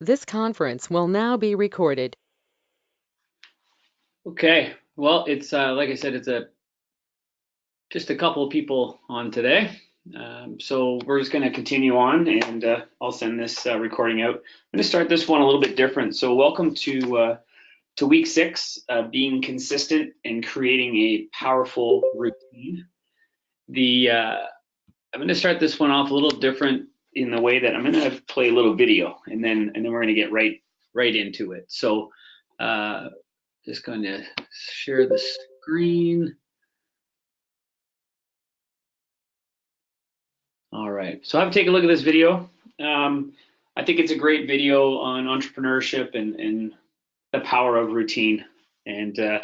This conference will now be recorded. Okay, well, it's like I said, it's just a couple of people on today. So we're just going to continue on, and I'll send this recording out. I'm going to start this one a little bit different. So welcome to week 6, being consistent and creating a powerful routine. I'm going to start this one off a little different in the way that I'm going to play a little video, and then we're going to get right into it. So just going to share the screen. All right, so have a take a look at this video. I think it's a great video on entrepreneurship and the power of routine, and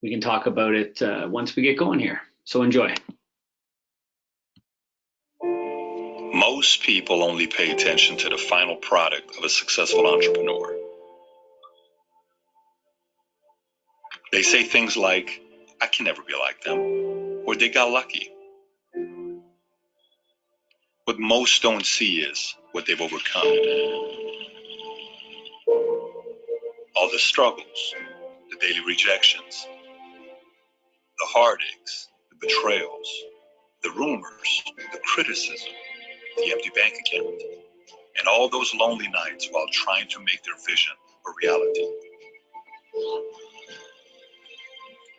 we can talk about it once we get going here. So enjoy. Most people only pay attention to the final product of a successful entrepreneur. They say things like, I can never be like them, or they got lucky. What most don't see is what they've overcome. All the struggles, the daily rejections, the heartaches, the betrayals, the rumors, the criticism, the empty bank account, and all those lonely nights while trying to make their vision a reality.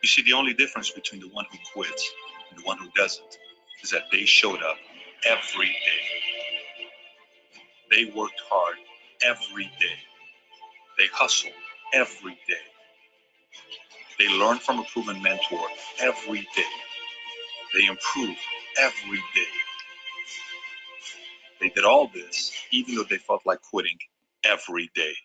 You see, the only difference between the one who quits and the one who doesn't is that they showed up every day. They worked hard every day. They hustled every day. They learned from a proven mentor every day. They improved every day. They did all this even though they felt like quitting every day.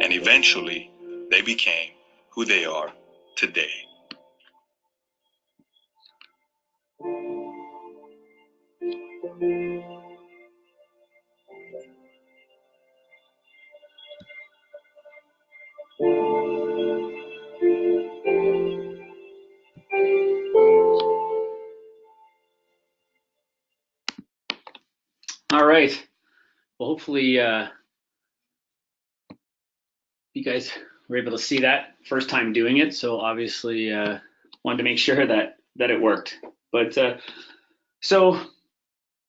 And eventually, they became who they are today. All right. Well, hopefully you guys were able to see that first time doing it. So obviously wanted to make sure that it worked. But so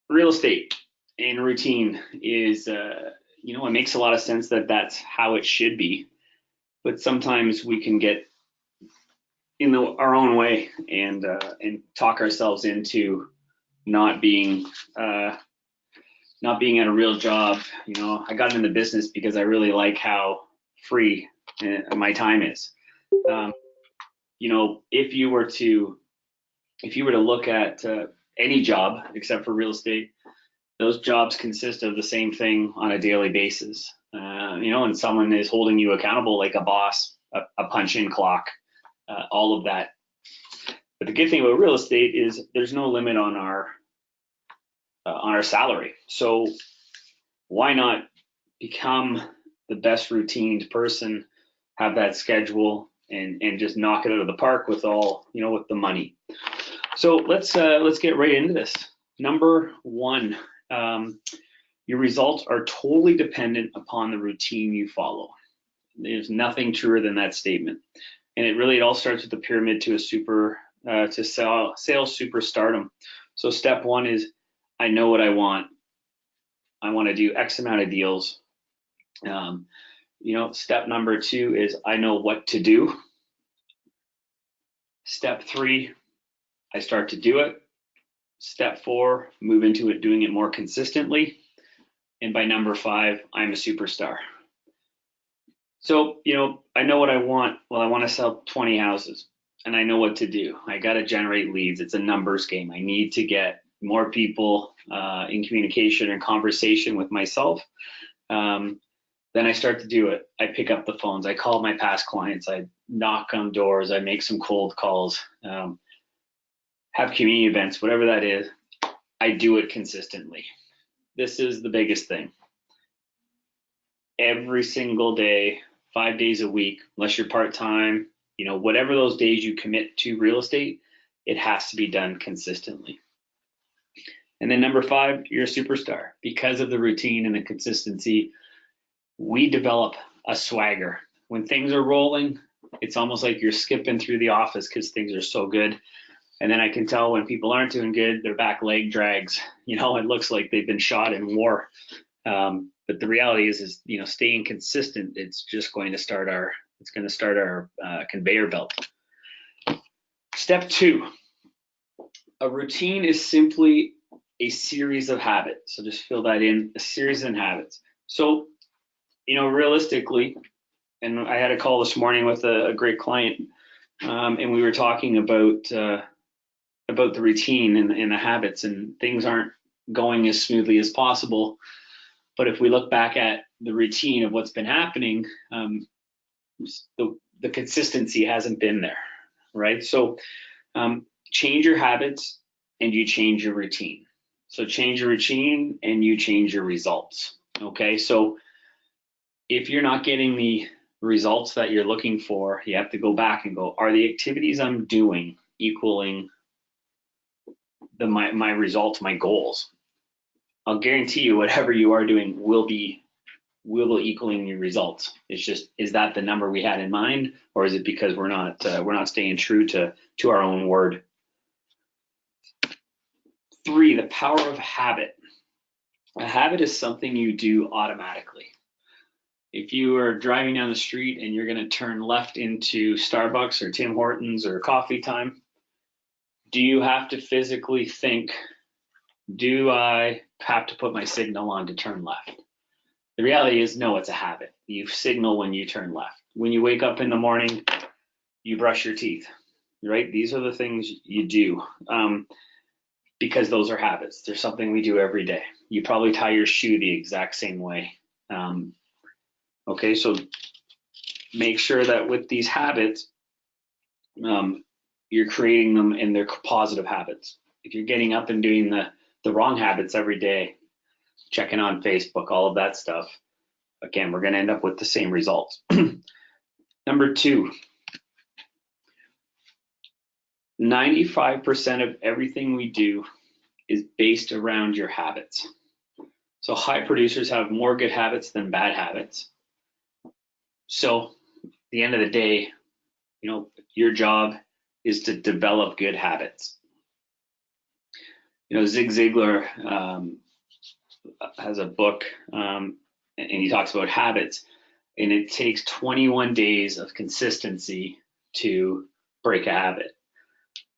real estate and routine is, it makes a lot of sense that that's how it should be. But sometimes we can get in our own way and talk ourselves into not being not being at a real job. I got into business because I really like how free my time is. If you were to look at any job except for real estate, those jobs consist of the same thing on a daily basis. And someone is holding you accountable, like a boss, a punch-in clock, all of that. But the good thing about real estate is there's no limit on our salary. So why not become the best routined person, have that schedule, and just knock it out of the park with with the money. So let's get right into this. Number 1, your results are totally dependent upon the routine you follow. There's nothing truer than that statement. And it all starts with the pyramid to sales superstardom. So step 1 is, I know what I want. I want to do X amount of deals. Step number 2 is, I know what to do. Step 3, I start to do it. Step 4, move into it, doing it more consistently. And by number 5, I'm a superstar. So, I know what I want. Well, I want to sell 20 houses, and I know what to do. I got to generate leads. It's a numbers game. I need to get more people in communication and conversation with myself. Then I start to do it. I pick up the phones. I call my past clients. I knock on doors. I make some cold calls. Have community events, whatever that is. I do it consistently. This is the biggest thing. Every single day, 5 days a week, unless you're part-time, whatever those days you commit to real estate, it has to be done consistently. And then number 5, you're a superstar. Because of the routine and the consistency, we develop a swagger. When things are rolling, it's almost like you're skipping through the office because things are so good. And then I can tell when people aren't doing good, their back leg drags. You know, it looks like they've been shot in war. But the reality is, you know, staying consistent. It's just going to start our conveyor belt. Step 2, a routine is simply a series of habits. So just fill that in, a series of habits. So, you know, realistically, and I had a call this morning with a great client, and we were talking about the routine and the habits, and things aren't going as smoothly as possible. But if we look back at the routine of what's been happening, the consistency hasn't been there, right? So change your habits and you change your routine. So change your routine and you change your results. Okay, so if you're not getting the results that you're looking for, you have to go back and go, are the activities I'm doing equaling my results, my goals? I'll guarantee you whatever you are doing will be equaling your results. It's just, is that the number we had in mind, or is it because we're not staying true to our own word? 3, the power of habit. A habit is something you do automatically. If you are driving down the street and you're going to turn left into Starbucks or Tim Hortons or Coffee Time, do you have to physically think, do I have to put my signal on to turn left? The reality is, no, it's a habit. You signal when you turn left. When you wake up in the morning, you brush your teeth, right? These are the things you do because those are habits. They're something we do every day. You probably tie your shoe the exact same way. Okay, so make sure that with these habits, you're creating them and they're positive habits. If you're getting up and doing the wrong habits every day, checking on Facebook, all of that stuff, again, we're going to end up with the same results. Number 2, 95% of everything we do is based around your habits. So high producers have more good habits than bad habits. So at the end of the day, you know, your job is to develop good habits. You know, Zig Ziglar has a book, and he talks about habits, and it takes 21 days of consistency to break a habit.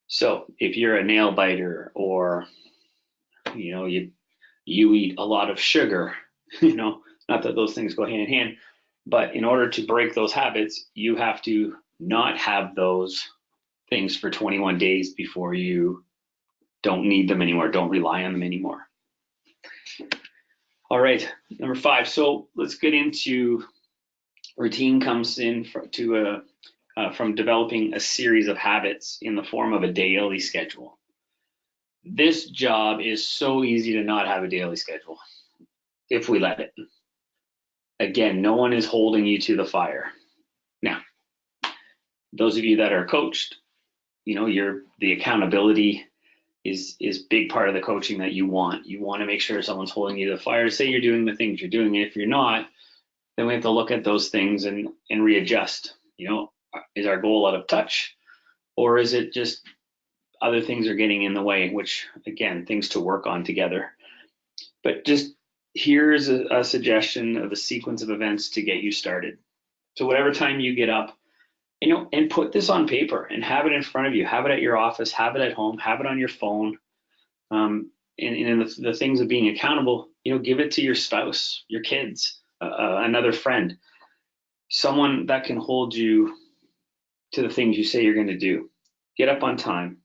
So if you're a nail biter, or you know, you eat a lot of sugar, you know, not that those things go hand in hand, but in order to break those habits, you have to not have those things for 21 days before you don't need them anymore, don't rely on them anymore. All right, number 5. So let's get into routine. Comes in from developing a series of habits in the form of a daily schedule. This job is so easy to not have a daily schedule if we let it. Again, no one is holding you to the fire. Now, those of you that are coached, you know, the accountability is big part of the coaching that you want. You want to make sure someone's holding you to the fire to say you're doing the things you're doing. And if you're not, then we have to look at those things and readjust. You know, is our goal out of touch, or is it just other things are getting in the way, which again, things to work on together. But just here's a suggestion of a sequence of events to get you started. So whatever time you get up, you know, and put this on paper and have it in front of you, have it at your office, have it at home, have it on your phone. And the things of being accountable, you know, give it to your spouse, your kids, another friend, someone that can hold you to the things you say you're going to do. Get up on time,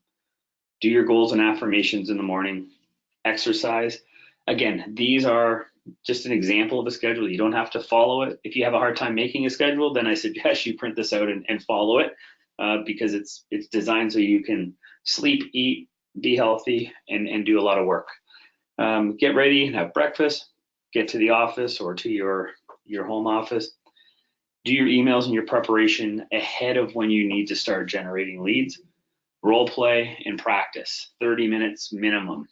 do your goals and affirmations in the morning, exercise. Again, these are just an example of a schedule. You don't have to follow it. If you have a hard time making a schedule, then I suggest you print this out and follow it because it's designed so you can sleep, eat, be healthy, and do a lot of work. Get ready and have breakfast, get to the office or to your home office. Do your emails and your preparation ahead of when you need to start generating leads. Role play and practice, 30 minutes minimum.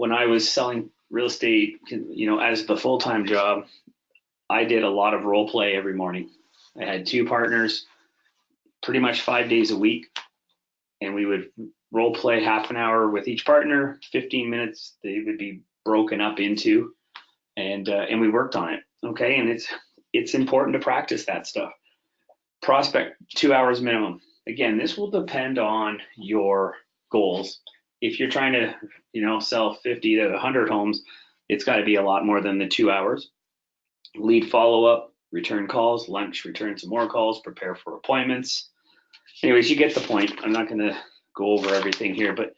when I was selling real estate, as the full-time job, I did a lot of role play every morning. I had 2 partners, pretty much 5 days a week, and we would role play half an hour with each partner, 15 minutes they would be broken up into, and we worked on it. Okay, and it's important to practice that stuff. Prospect 2 hours minimum. Again, this will depend on your goals. If you're trying to, sell 50 to 100 homes, it's got to be a lot more than the 2 hours. Lead follow-up, return calls, lunch, return some more calls, prepare for appointments. Anyways, you get the point. I'm not going to go over everything here, but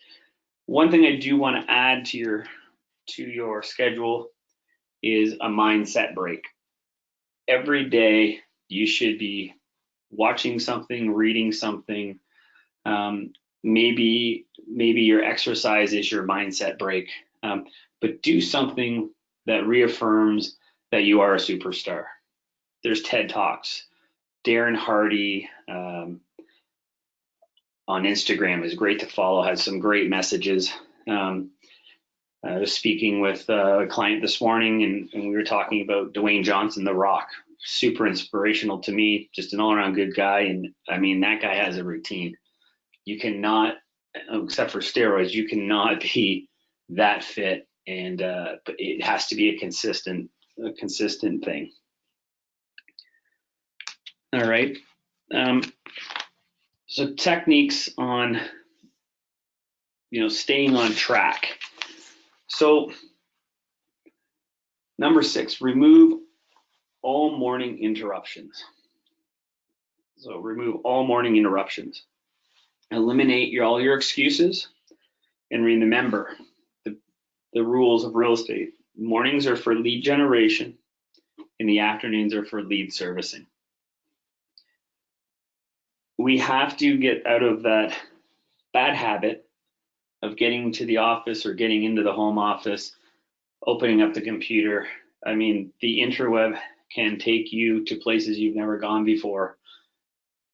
one thing I do want to add to your schedule is a mindset break. Every day you should be watching something, reading something. Maybe your exercise is your mindset break, but do something that reaffirms that you are a superstar. There's TED Talks. Darren Hardy on Instagram is great to follow, has some great messages. I was speaking with a client this morning, and we were talking about Dwayne Johnson, The Rock. Super inspirational to me, just an all-around good guy. And I mean, that guy has a routine. You cannot, except for steroids, you cannot be that fit, and but it has to be a consistent thing. All right. So techniques on, staying on track. So number 6, remove all morning interruptions. So remove all morning interruptions. Eliminate all your excuses, and remember the rules of real estate. Mornings are for lead generation, and the afternoons are for lead servicing. We have to get out of that bad habit of getting to the office or getting into the home office, opening up the computer. I mean, the interweb can take you to places you've never gone before.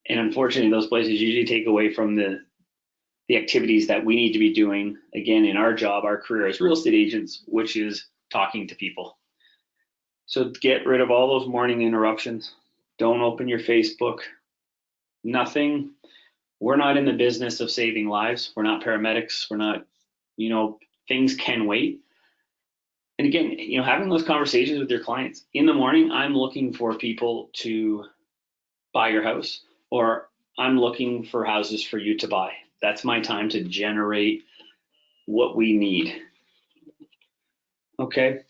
And unfortunately, those places usually take away from the activities that we need to be doing, again, in our job, our career as real estate agents, which is talking to people. So get rid of all those morning interruptions. Don't open your Facebook. Nothing. We're not in the business of saving lives. We're not paramedics. We're not, things can wait. And again, having those conversations with your clients. In the morning, I'm looking for people to buy your house, or I'm looking for houses for you to buy. That's my time to generate what we need. Okay.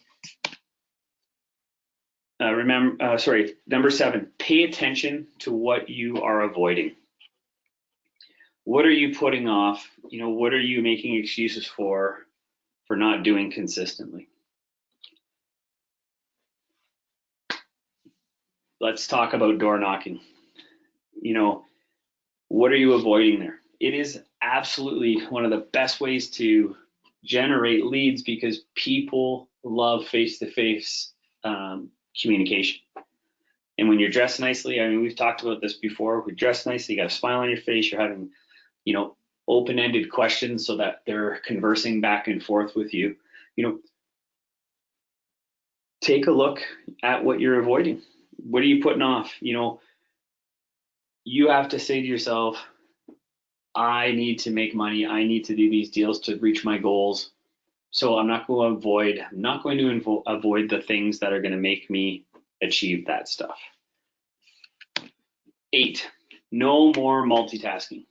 Number 7, pay attention to what you are avoiding. What are you putting off? What are you making excuses for not doing consistently? Let's talk about door knocking. What are you avoiding there? It is absolutely one of the best ways to generate leads, because people love face-to-face communication. And when you're dressed nicely, I mean, we've talked about this before. We dress nicely, you got a smile on your face, you're having, open-ended questions so that they're conversing back and forth with you. Take a look at what you're avoiding. What are you putting off? You have to say to yourself, I need to make money. I need to do these deals to reach my goals. So I'm not going to avoid the things that are going to make me achieve that stuff. 8, no more multitasking.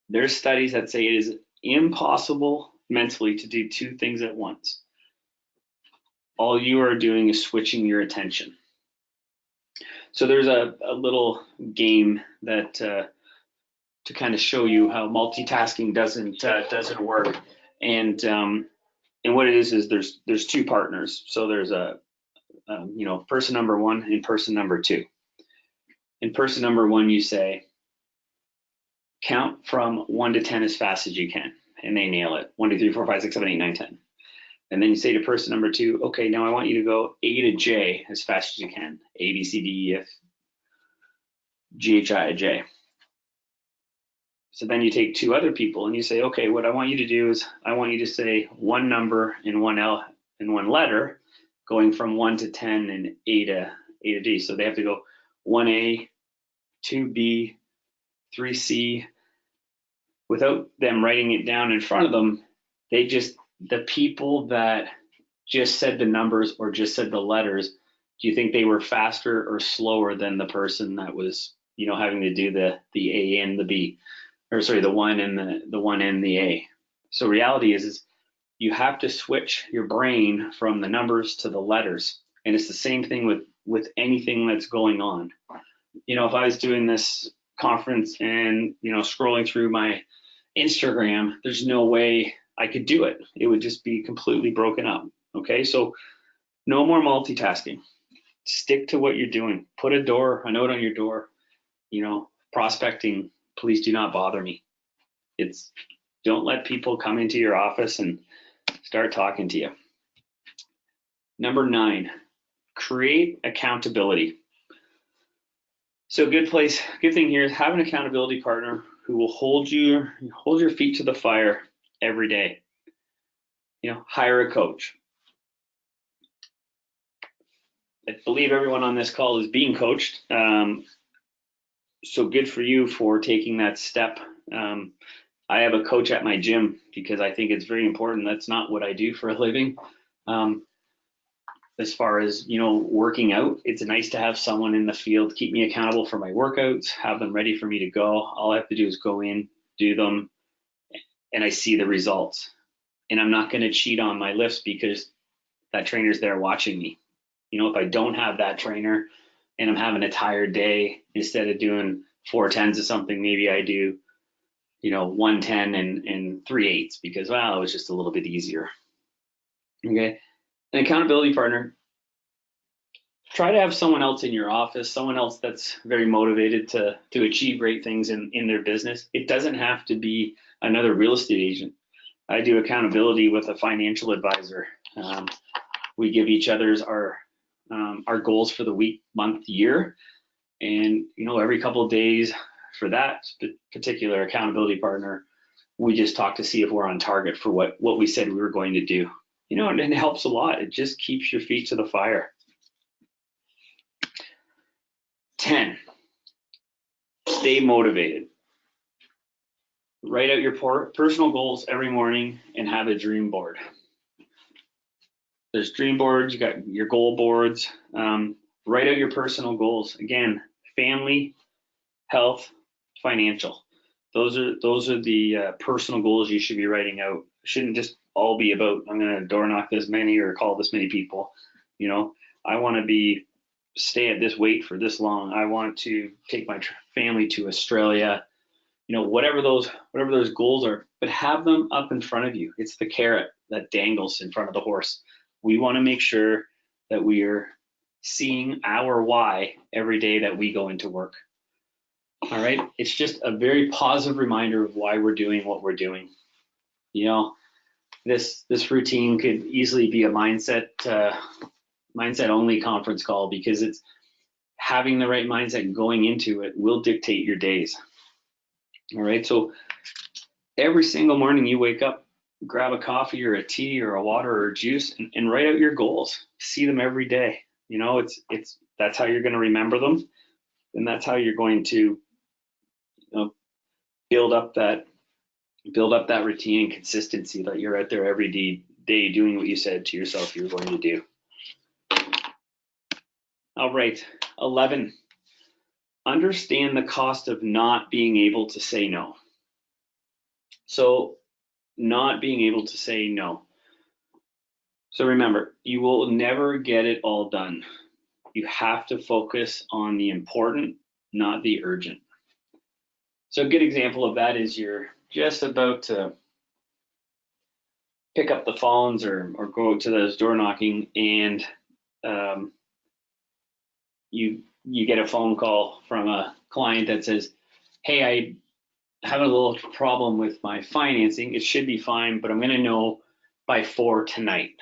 There's studies that say it is impossible mentally to do 2 things at once. All you are doing is switching your attention. So there's a little game that to kind of show you how multitasking doesn't work. And what it is there's 2 partners. So there's a person number 1 and person number 2. In person number 1, you say, count from 1 to 10 as fast as you can, and they nail it. 1, 2, 3, 4, 5, 6, 7, 8, 9, 10. And then you say to person number 2, okay, now I want you to go A to J as fast as you can. A, B, C, D, E, F, G, H, I, J. So then you take two other people and you say, okay, what I want you to do is I want you to say one number and one letter, going from 1 to 10 and A to D. So they have to go 1A, 2B, 3C. Without them writing it down in front of them, the people that just said the numbers or just said the letters, do you think they were faster or slower than the person that was, having to do the A and the B, or sorry, the one and the A? So reality is you have to switch your brain from the numbers to the letters. And it's the same thing with anything that's going on. If I was doing this conference and, scrolling through my Instagram, there's no way I could do it. It would just be completely broken up. Okay. So no more multitasking. Stick to what you're doing. Put a note on your door, prospecting, please do not bother me. Don't let people come into your office and start talking to you. Number 9, create accountability. So good thing here is have an accountability partner who will hold your feet to the fire every day. Hire a coach. I believe everyone on this call is being coached. So good for you for taking that step. I have a coach at my gym because I think it's very important. That's not what I do for a living. As far as, working out, it's nice to have someone in the field keep me accountable for my workouts, have them ready for me to go. All I have to do is go in, do them, and I see the results. And I'm not going to cheat on my lifts because that trainer's there watching me. If I don't have that trainer and I'm having a tired day, instead of doing 4 tens of something, maybe I do, 110 and 3/8 because, it was just a little bit easier. Okay. An accountability partner, try to have someone else in your office, someone else that's very motivated to achieve great things in their business. It doesn't have to be another real estate agent. I do accountability with a financial advisor. We give each other's our goals for the week, month, year, and every couple of days for that particular accountability partner, we just talk to see if we're on target for what we said we were going to do. And it helps a lot. It just keeps your feet to the fire. 10, stay motivated. Write out your personal goals every morning and have a dream board. There's dream boards, you got your goal boards. Write out your personal goals. Again, family, health, financial. Those are the personal goals you should be writing out. It shouldn't just all be about, I'm going to door knock this many or call this many people. I want to stay at this weight for this long. I want to take my family to Australia. Whatever those goals are, but have them up in front of you. It's the carrot that dangles in front of the horse. We want to make sure that we are seeing our why every day that we go into work. All right. It's just a very positive reminder of why we're doing what we're doing. This routine could easily be a mindset only conference call because it's having the right mindset going into it will dictate your days. All right. So every single morning you wake up, grab a coffee or a tea or a water or a juice and write out your goals. See them every day. That's how you're going to remember them. And that's how you're going to build up that routine and consistency that you're out there every day doing what you said to yourself you were going to do. All right. 11, understand the cost of not being able to say no. So not being able to say no. So remember, you will never get it all done. You have to focus on the important, not the urgent. So a good example of that is you're just about to pick up the phones or go to those door knocking and you get a phone call from a client that says, hey, I have a little problem with my financing. It should be fine, but I'm going to know by 4 tonight.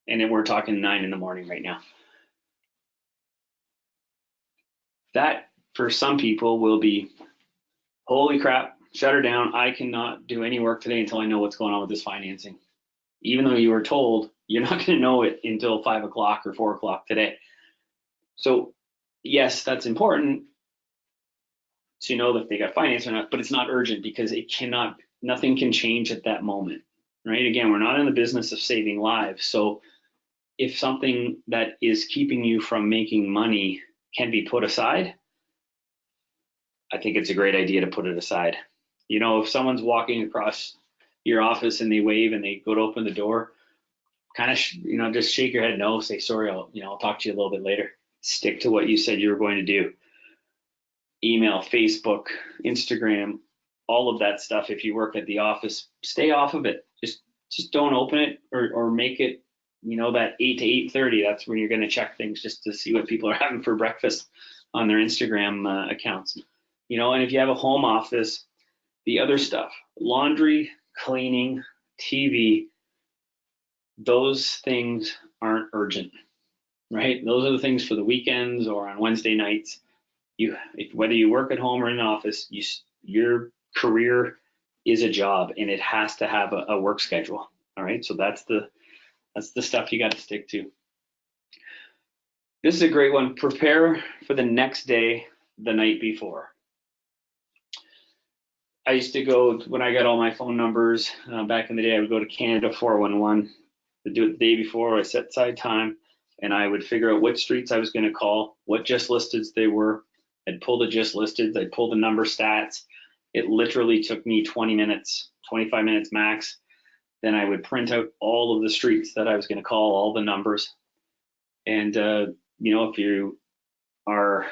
And then we're talking 9 in the morning right now. That for some people will be, holy crap, shut her down. I cannot do any work today until I know what's going on with this financing. Even though you were told, you're not going to know it until 5 o'clock or 4 o'clock today. So yes, that's important to know if they got finance or not, but it's not urgent because nothing can change at that moment, right? Again, we're not in the business of saving lives. So if something that is keeping you from making money can be put aside, I think it's a great idea to put it aside. You know, if someone's walking across your office and they wave and they go to open the door, kind of, just shake your head no, say, sorry, I'll talk to you a little bit later. Stick to what you said you were going to do. Email, Facebook, Instagram, all of that stuff. If you work at the office, stay off of it. Just don't open it or make it, that 8 to 8:30. That's when you're going to check things just to see what people are having for breakfast on their Instagram accounts. And if you have a home office, the other stuff, laundry, cleaning, TV, those things aren't urgent, right? Those are the things for the weekends or on Wednesday nights. Whether you work at home or in an office, your career is a job and it has to have a work schedule. All right, so that's the stuff you got to stick to. This is a great one. Prepare for the next day the night before. I used to go, when I got all my phone numbers back in the day, I would go to Canada 411. I'd do it the day before. I set aside time and I would figure out which streets I was going to call, what just listeds they were. I'd pull the just listed, I'd pull the number stats. It literally took me 20 minutes, 25 minutes max. Then I would print out all of the streets that I was going to call, all the numbers. And, if you are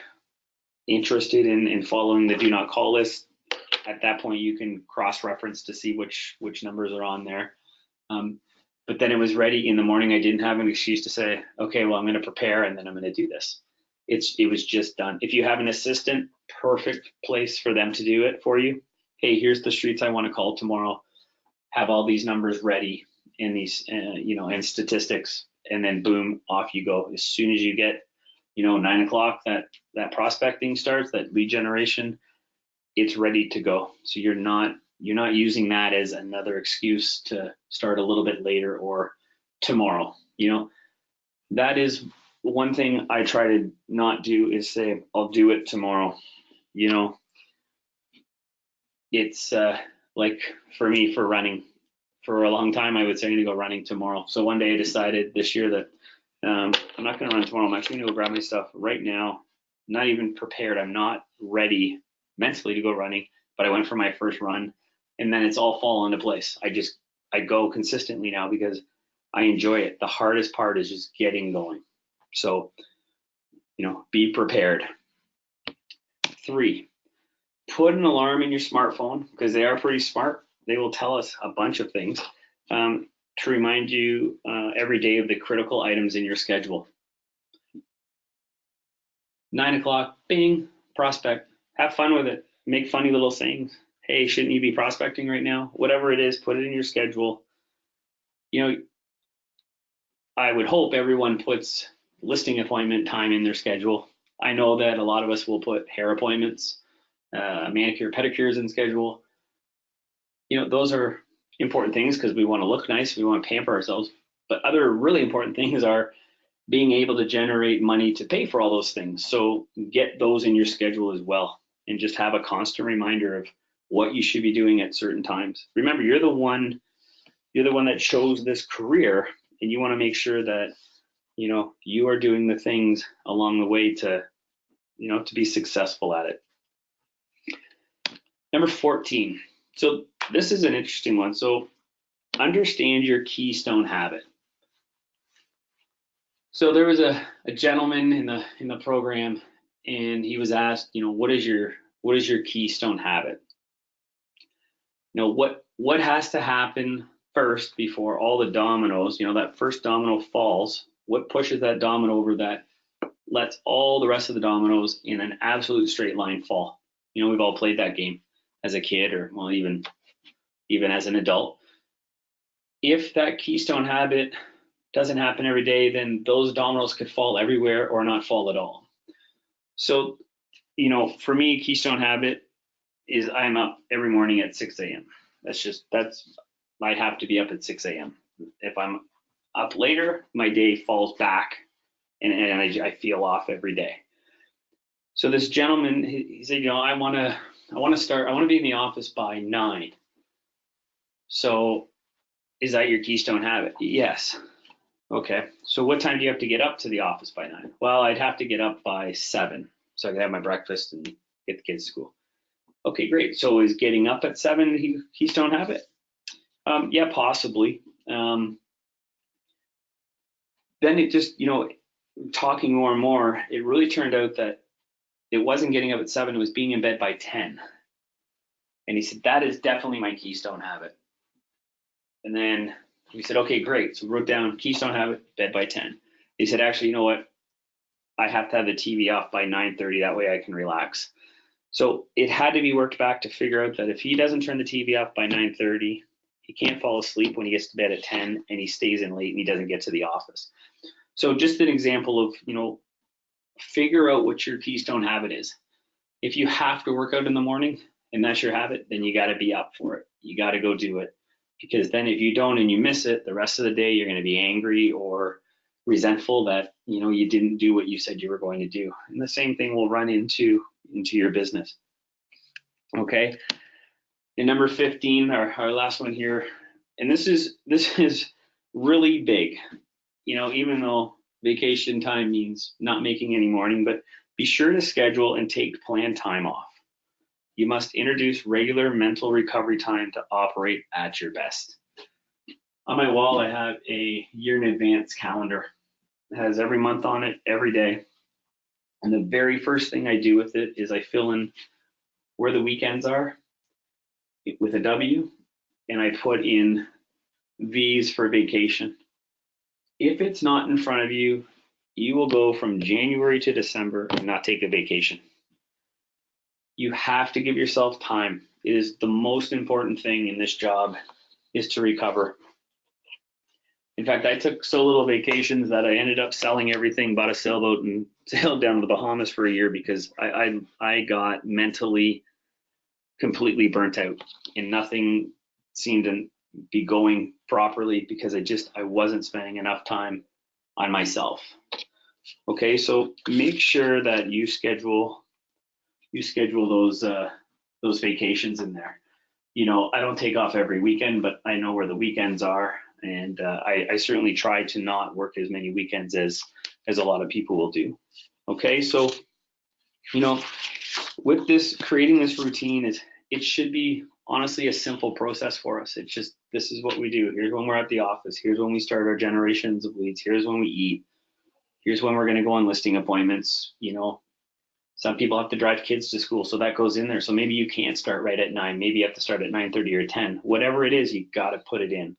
interested in following the do not call list, at that point you can cross-reference to see which numbers are on there. But then it was ready in the morning. I didn't have an excuse to say, okay, well, I'm going to prepare and then I'm going to do this. It was just done. If you have an assistant, perfect place for them to do it for you. Hey, here's the streets I want to call tomorrow. Have all these numbers ready in these, and statistics, and then boom, off you go. As soon as you get, 9 o'clock, that prospecting starts, that lead generation, it's ready to go. So you're not using that as another excuse to start a little bit later or tomorrow. That is one thing I try to not do, is say, I'll do it tomorrow. It's like for me, for running, for a long time, I would say I'm gonna go running tomorrow. So one day I decided this year that I'm not gonna run tomorrow. I'm actually gonna go grab my stuff right now. I'm not even prepared. I'm not ready mentally to go running, but I went for my first run and then it's all fall into place. I go consistently now because I enjoy it. The hardest part is just getting going. So, be prepared. 3, put an alarm in your smartphone, because they are pretty smart. They will tell us a bunch of things to remind you every day of the critical items in your schedule. 9 o'clock, bing, prospect. Have fun with it. Make funny little sayings. Hey, shouldn't you be prospecting right now? Whatever it is, put it in your schedule. I would hope everyone puts listing appointment time in their schedule. I know that a lot of us will put hair appointments, manicure, pedicures in schedule. Those are important things because we want to look nice, we want to pamper ourselves. But other really important things are being able to generate money to pay for all those things. So get those in your schedule as well, and just have a constant reminder of what you should be doing at certain times. Remember, you're the one that chose this career, and you want to make sure that you are doing the things along the way to be successful at it. Number 14. So this is an interesting one. So understand your keystone habit. So there was a gentleman in the program, and he was asked, what is your keystone habit? What has to happen first before all the dominoes, that first domino falls? What pushes that domino over that lets all the rest of the dominoes in an absolute straight line fall? We've all played that game as a kid, or well, even as an adult. If that keystone habit doesn't happen every day, then those dominoes could fall everywhere or not fall at all. So, for me, keystone habit is I'm up every morning at 6 a.m. I have to be up at 6 a.m. If I'm up later, my day falls back and I feel off every day. So this gentleman, he said, I want to be in the office by 9. So is that your keystone habit? Yes. Okay. So what time do you have to get up to the office by 9? Well, I'd have to get up by 7 so I could have my breakfast and get the kids to school. Okay, great. So is getting up at 7 a keystone habit? Yeah, possibly. Then it just, talking more and more, it really turned out that it wasn't getting up at 7, it was being in bed by 10. And he said, that is definitely my keystone habit. And then we said, okay, great. So we wrote down keystone habit, bed by 10. He said, actually, you know what? I have to have the TV off by 9:30. That way I can relax. So it had to be worked back to figure out that if he doesn't turn the TV off by 9:30, he can't fall asleep when he gets to bed at 10 and he stays in late and he doesn't get to the office. So just an example of, figure out what your keystone habit is. If you have to work out in the morning and that's your habit, then you got to be up for it. You got to go do it. Because then if you don't and you miss it, the rest of the day you're going to be angry or resentful that, you didn't do what you said you were going to do. And the same thing will run into your business. Okay. And number 15, our last one here, and this is really big, even though vacation time means not making any morning, but be sure to schedule and take planned time off. You must introduce regular mental recovery time to operate at your best. On my wall, I have a year in advance calendar. It has every month on it, every day. And the very first thing I do with it is I fill in where the weekends are with a W, and I put in V's for vacation. If it's not in front of you, you will go from January to December and not take a vacation. You have to give yourself time. It is the most important thing in this job is to recover. In fact, I took so little vacations that I ended up selling everything, bought a sailboat and sailed down to the Bahamas for a year because I got mentally completely burnt out and nothing seemed to be going properly because I wasn't spending enough time on myself. Okay, so make sure that you schedule those vacations in there. I don't take off every weekend, but I know where the weekends are, and I certainly try to not work as many weekends as a lot of people will do. Okay, so with this creating this routine it should be honestly a simple process for us. It's just this is what we do. Here's when we're at the office. Here's when we start our generations of leads. Here's when we eat. Here's when we're going to go on listing appointments. Some people have to drive kids to school, so that goes in there. So maybe you can't start right at 9. Maybe you have to start at 9:30 or 10. Whatever it is, you got to put it in.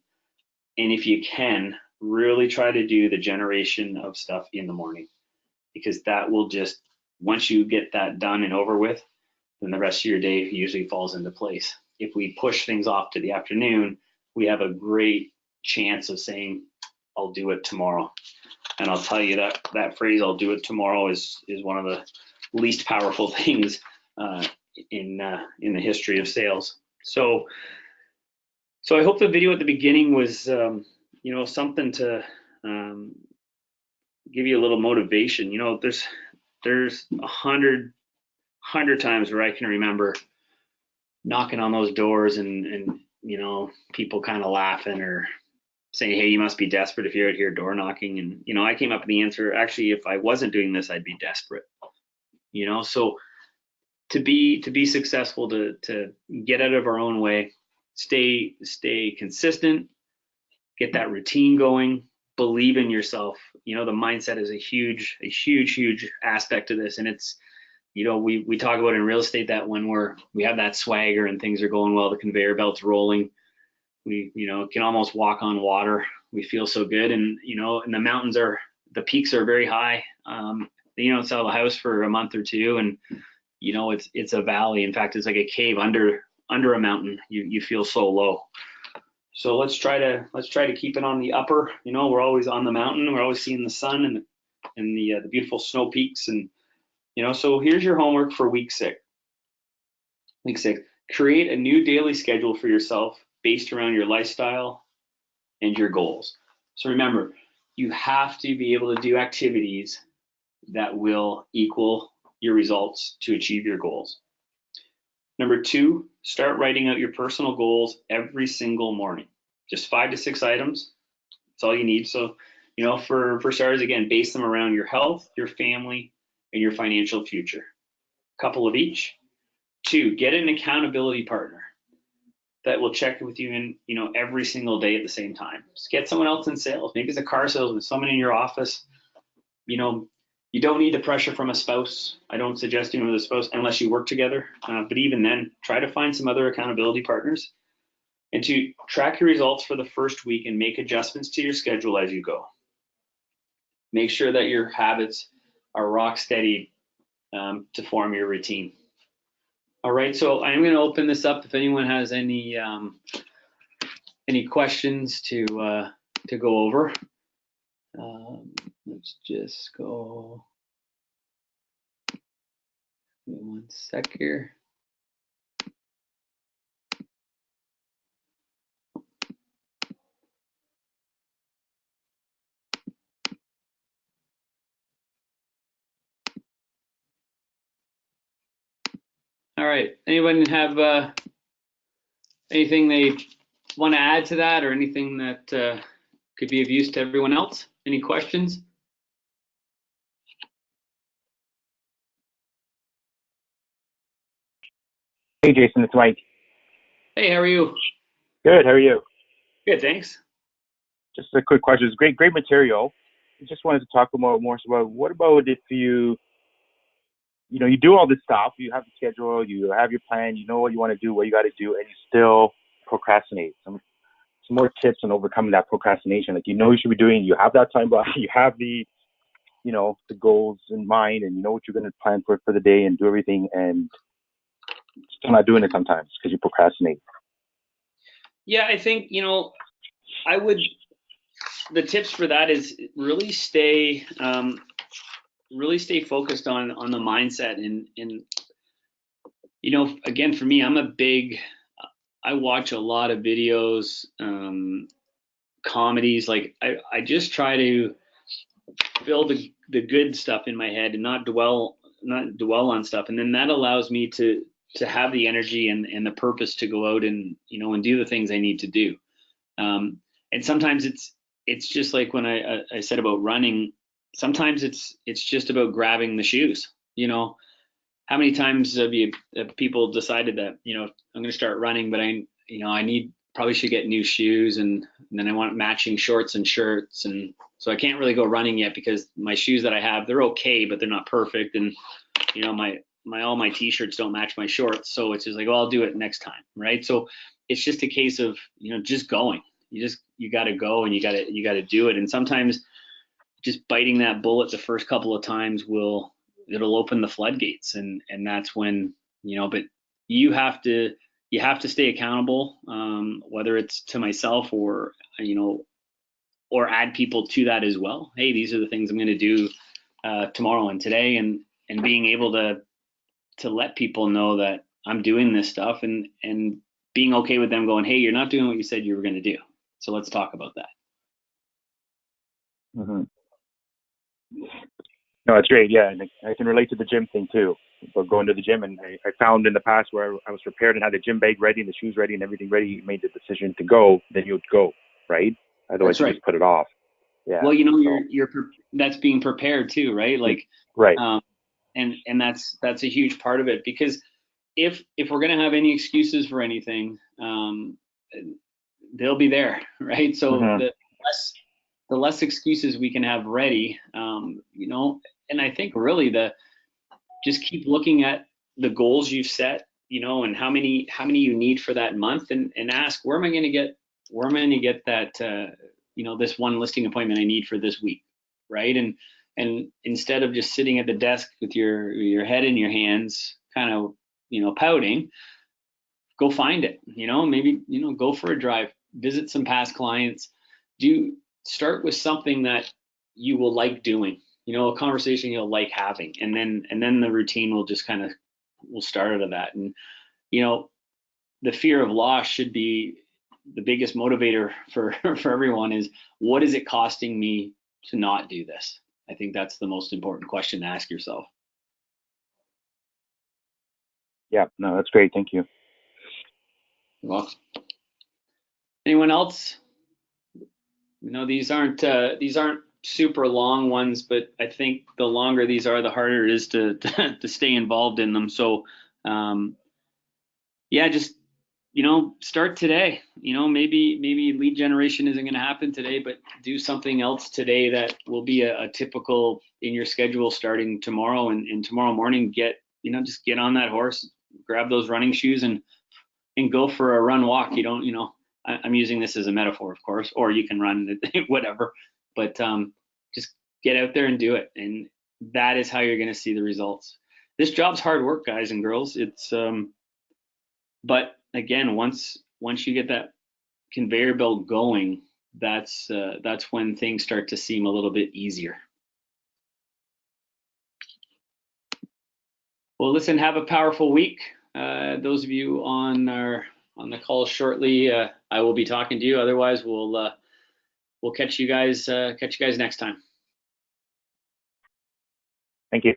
And if you can, really try to do the generation of stuff in the morning, because that will just, once you get that done and over with, then the rest of your day usually falls into place. If we push things off to the afternoon, we have a great chance of saying, I'll do it tomorrow. And I'll tell you that phrase, I'll do it tomorrow, is one of the least powerful things in the history of sales. So I hope the video at the beginning was something to give you a little motivation. There's 100 times where I can remember knocking on those doors and people kind of laughing or saying, hey, you must be desperate if you're out here door knocking. And I came up with the answer, actually, if I wasn't doing this, I'd be desperate. So to be successful, to get out of our own way, stay consistent, get that routine going, believe in yourself. The mindset is a huge aspect of this. And it's, we talk about in real estate that when we have that swagger and things are going well, the conveyor belt's rolling, we can almost walk on water. We feel so good. And and the peaks are very high. Sell the house for a month or two, and it's a valley. In fact, it's like a cave under a mountain. You feel so low. So let's try to keep it on the upper. We're always on the mountain. We're always seeing the sun and the beautiful snow peaks. And so here's your homework for week 6. Link 6, create a new daily schedule for yourself based around your lifestyle and your goals. So remember, you have to be able to do activities that will equal your results to achieve your goals. Number 2, start writing out your personal goals every single morning. Just 5 to 6 items. That's all you need. So, for starters, again, base them around your health, your family, and your financial future. A couple of each. 2, get an accountability partner that will check with you in, every single day at the same time. Just get someone else in sales. Maybe it's a car salesman, someone in your office. You don't need the pressure from a spouse. I don't suggest doing it with a spouse unless you work together. But even then, try to find some other accountability partners. And to track your results for the first week and make adjustments to your schedule as you go. Make sure that your habits are rock steady to form your routine. All right, so I'm going to open this up if anyone has any questions to go over. Let's just go. Give me 1 sec here. All right, anyone have anything they want to add to that, or anything that could be of use to everyone else? Any questions? Hey, Jason, it's Mike. Hey, how are you? Good. How are you? Good, thanks. Just a quick question. It's great material. I just wanted to talk more about what about if you do all this stuff, you have the schedule, you have your plan, you know what you want to do, what you got to do, and you still procrastinate. Some more tips on overcoming that procrastination. Like, you should be doing, you have that time block, you have the goals in mind, and you know what you're going to plan for the day and do everything, and still not doing it sometimes because you procrastinate. Yeah, I think, the tips for that is really stay focused on the mindset. And again, for me, I watch a lot of videos, comedies. Like I just try to build the good stuff in my head and not dwell on stuff. And then that allows me to have the energy and the purpose to go out and, and do the things I need to do. And sometimes it's just like when I said about running, sometimes it's just about grabbing the shoes. How many times have people decided that, I'm going to start running, but I probably should get new shoes, and then I want matching shorts and shirts. And so I can't really go running yet because my shoes that I have, they're okay, but they're not perfect. And, all my t-shirts don't match my shorts. So it's just like, well, I'll do it next time. Right. So it's just a case of, just going. You got to go, and you got to do it. And sometimes just biting that bullet the first couple of times it'll open the floodgates. And that's when, but you have to stay accountable, whether it's to myself or, or add people to that as well. Hey, these are the things I'm going to do tomorrow and today, and being able to let people know that I'm doing this stuff, and being okay with them going, hey, you're not doing what you said you were going to do. So let's talk about that. Mm-hmm. No, it's great. Yeah, and I can relate to the gym thing too. But going to the gym, and I found in the past where I was prepared and had the gym bag ready and the shoes ready and everything ready, made the decision to go, then you'd go, right? Otherwise, you just put it off. Yeah. Well, you're that's being prepared too, right? Like, right. And that's a huge part of it, because if we're going to have any excuses for anything, they'll be there, right? So mm-hmm. the less excuses we can have ready, and I think really just keep looking at the goals you've set, and how many you need for that month, and ask, where am I going to get that, this one listing appointment I need for this week, right? And instead of just sitting at the desk with your head in your hands, kind of, pouting, go find it, maybe, go for a drive, visit some past clients, start with something that you will like doing, a conversation you'll like having, and then the routine will just we'll start out of that. And, the fear of loss should be the biggest motivator for everyone. Is what is it costing me to not do this? I think that's the most important question to ask yourself. Yeah, no, that's great. Thank you. You're welcome. Anyone else? These aren't super long ones, but I think the longer these are, the harder it is to stay involved in them. So, just start today. Maybe lead generation isn't going to happen today, but do something else today that will be a typical in your schedule starting tomorrow, and tomorrow morning just get on that horse, grab those running shoes, and go for a run walk. I'm using this as a metaphor, of course, or you can run whatever, but just get out there and do it. And that is how you're going to see the results. This job's hard work, guys and girls. It's, but again, once you get that conveyor belt going, that's when things start to seem a little bit easier. Well, listen, have a powerful week. Those of you on the call shortly, I will be talking to you. Otherwise, we'll catch you guys next time. Thank you.